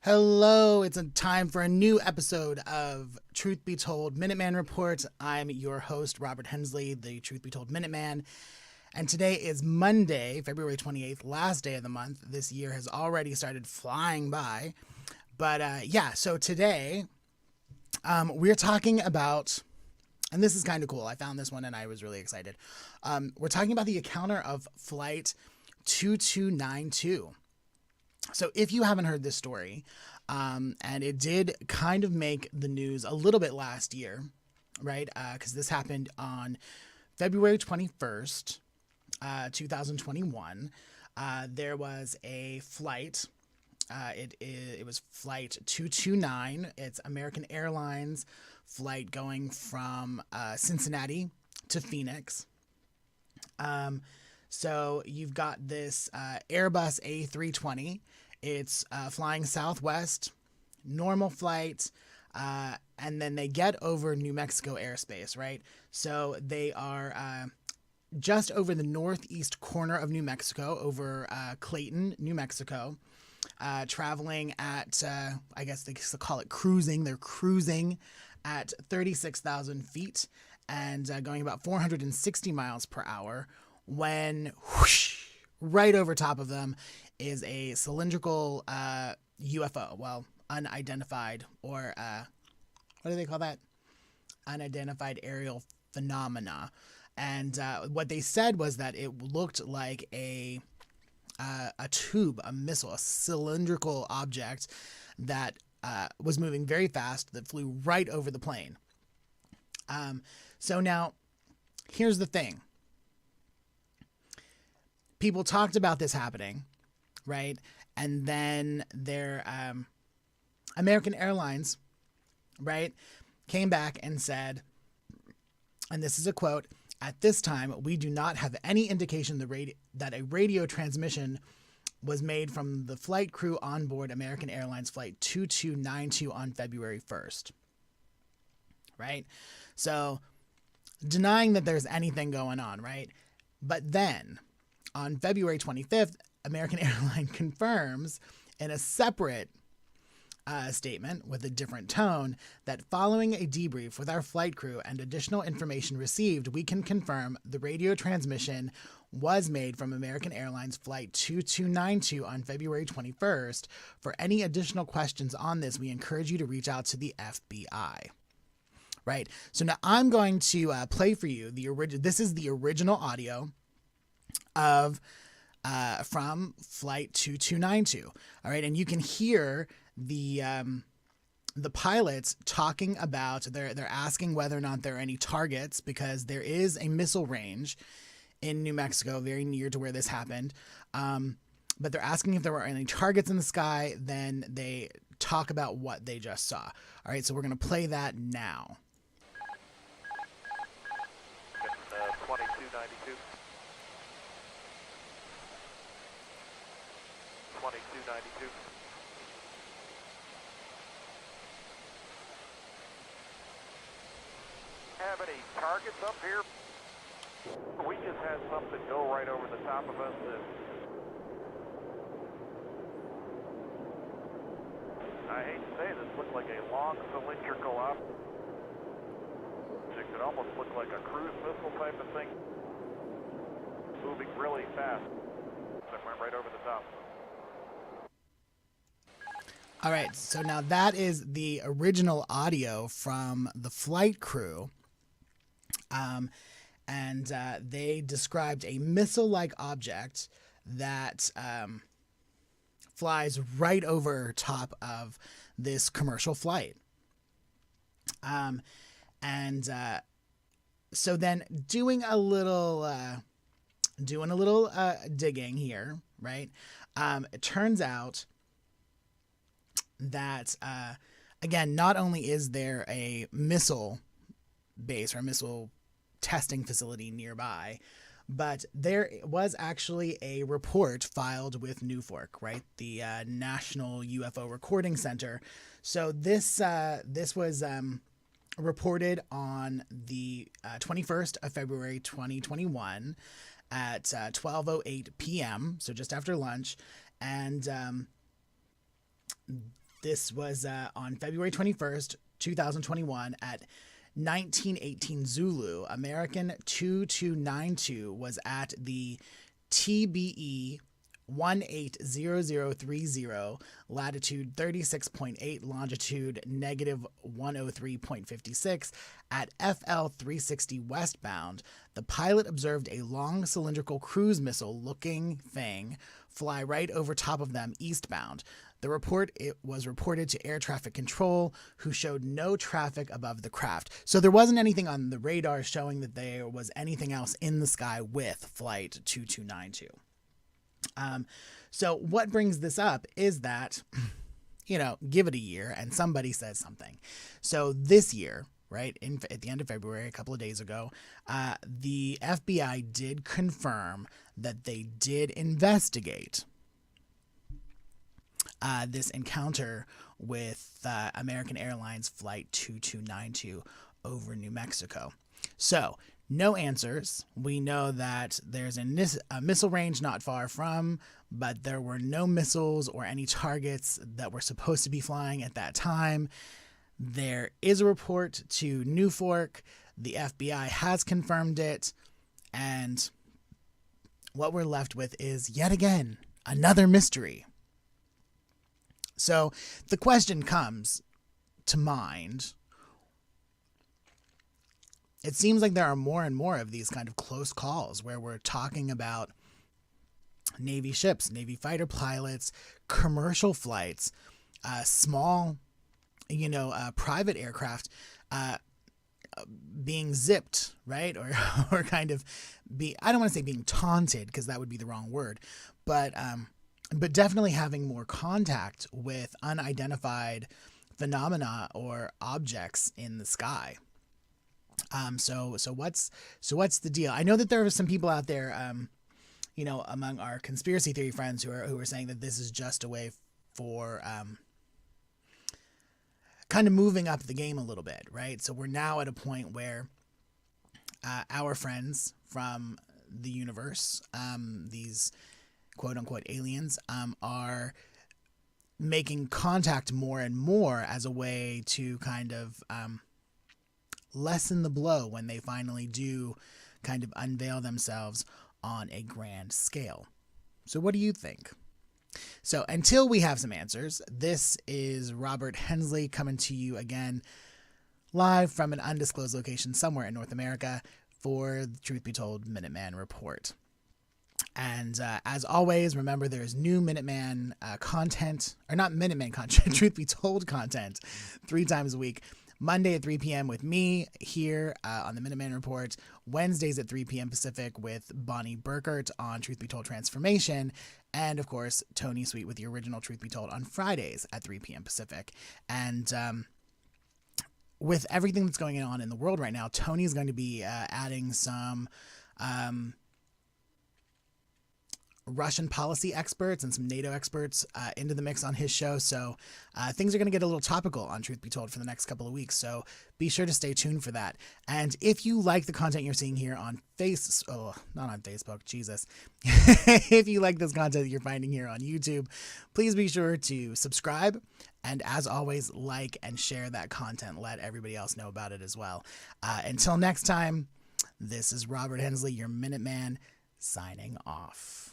Hello, it's a time for a new episode of Truth Be Told Minuteman Report. I'm your host, Robert Hensley, the Truth Be Told Minuteman. And today is Monday, February 28th, last day of the month. This year has already started flying by. But so today we're talking about, and this is kind of cool. I found this one and I was really excited. We're talking about the encounter of Flight 2292. So if you haven't heard this story, and it did kind of make the news a little bit last year, right? Because this happened on February 21st, 2021. There was a flight. It was Flight 229. It's American Airlines flight going from Cincinnati to Phoenix. So you've got this Airbus A320. It's flying Southwest, normal flight, and then they get over New Mexico airspace, right? So they are just over the northeast corner of New Mexico, over Clayton, New Mexico, traveling at, I guess they call it cruising. They're cruising at 36,000 feet and going about 460 miles per hour when whoosh, right over top of them is a cylindrical UFO, well, unidentified, or what do they call that? Unidentified aerial phenomena. And what they said was that it looked like a tube, a missile, a cylindrical object that was moving very fast that flew right over the plane. So now, here's the thing. People talked about this happening, right? And then their American Airlines, right, came back and said, and this is a quote, "At this time, we do not have any indication that a radio transmission was made from the flight crew on board American Airlines Flight 2292 on February 1st. Right? So, denying that there's anything going on, right? But then, on February 25th, American Airlines confirms in a separate statement with a different tone that following a debrief with our flight crew and additional information received, we can confirm the radio transmission was made from American Airlines Flight 2292 on February 21st. For any additional questions on this, we encourage you to reach out to the FBI." Right? So now I'm going to play for you this is the original audio of from Flight 2292. All right, and you can hear the pilots talking about they're asking whether or not there are any targets, because there is a missile range in New Mexico very near to where this happened. But they're asking if there were any targets in the sky. Then they talk about what they just saw. All right, so we're going to play that now. 2292. 2292. Have any targets up here? We just had something go right over the top of us. I hate to say this, looked like a long cylindrical object. It could almost look like a cruise missile type of thing, moving really fast. That went right over the top. All right, so now that is the original audio from the flight crew. And they described a missile-like object that flies right over top of this commercial flight. So then doing a little digging here, right? It turns out that, again, not only is there a missile base or a missile testing facility nearby, but there was actually a report filed with NUFORC, right? The National UFO Recording Center. So this was reported on the 21st of February 2021 at 12:08 p.m., so just after lunch, and This was on February 21st, 2021 at 1918 Zulu. American 2292 was at the TBE 180030, latitude 36.8, longitude negative 103.56 at FL 360 westbound. The pilot observed a long cylindrical cruise missile looking thing fly right over top of them eastbound. It was reported to air traffic control, who showed no traffic above the craft. So there wasn't anything on the radar showing that there was anything else in the sky with Flight 2292. So what brings this up is that, give it a year and somebody says something. So this year, right, at the end of February, a couple of days ago, the FBI did confirm that they did investigate this encounter with American Airlines Flight 2292 over New Mexico. So, no answers. We know that there's a missile range not far from, but there were no missiles or any targets that were supposed to be flying at that time. There is a report to New Fork. The FBI has confirmed it. And what we're left with is, yet again, another mystery. So the question comes to mind. It seems like there are more and more of these kind of close calls where we're talking about Navy ships, Navy fighter pilots, commercial flights, small, private aircraft being zipped, right? Or kind of I don't want to say being taunted, because that would be the wrong word, but definitely having more contact with unidentified phenomena or objects in the sky. So what's the deal? I know that there are some people out there, among our conspiracy theory friends who are saying that this is just a way for kind of moving up the game a little bit, right? So we're now at a point where our friends from the universe, these quote unquote aliens, are making contact more and more as a way to kind of lessen the blow when they finally do kind of unveil themselves on a grand scale. So what do you think? So until we have some answers, this is Robert Hensley coming to you again live from an undisclosed location somewhere in North America for the Truth Be Told Minuteman Report. And as always, remember there's new Minuteman content, or not Minuteman content, Truth Be Told content 3 times a week. Monday at 3 p.m. with me here on the Minuteman Report. Wednesdays at 3 p.m. Pacific with Bonnie Burkert on Truth Be Told Transformation. And, of course, Tony Sweet with the original Truth Be Told on Fridays at 3 p.m. Pacific. And with everything that's going on in the world right now, Tony's going to be adding some Russian policy experts and some NATO experts into the mix on his show. So things are going to get a little topical on Truth Be Told for the next couple of weeks. So be sure to stay tuned for that. And if you like the content you're seeing here on not on Facebook, Jesus. If you like this content that you're finding here on YouTube, please be sure to subscribe. And as always, like and share that content. Let everybody else know about it as well. Until next time, this is Robert Hensley, your Minuteman, signing off.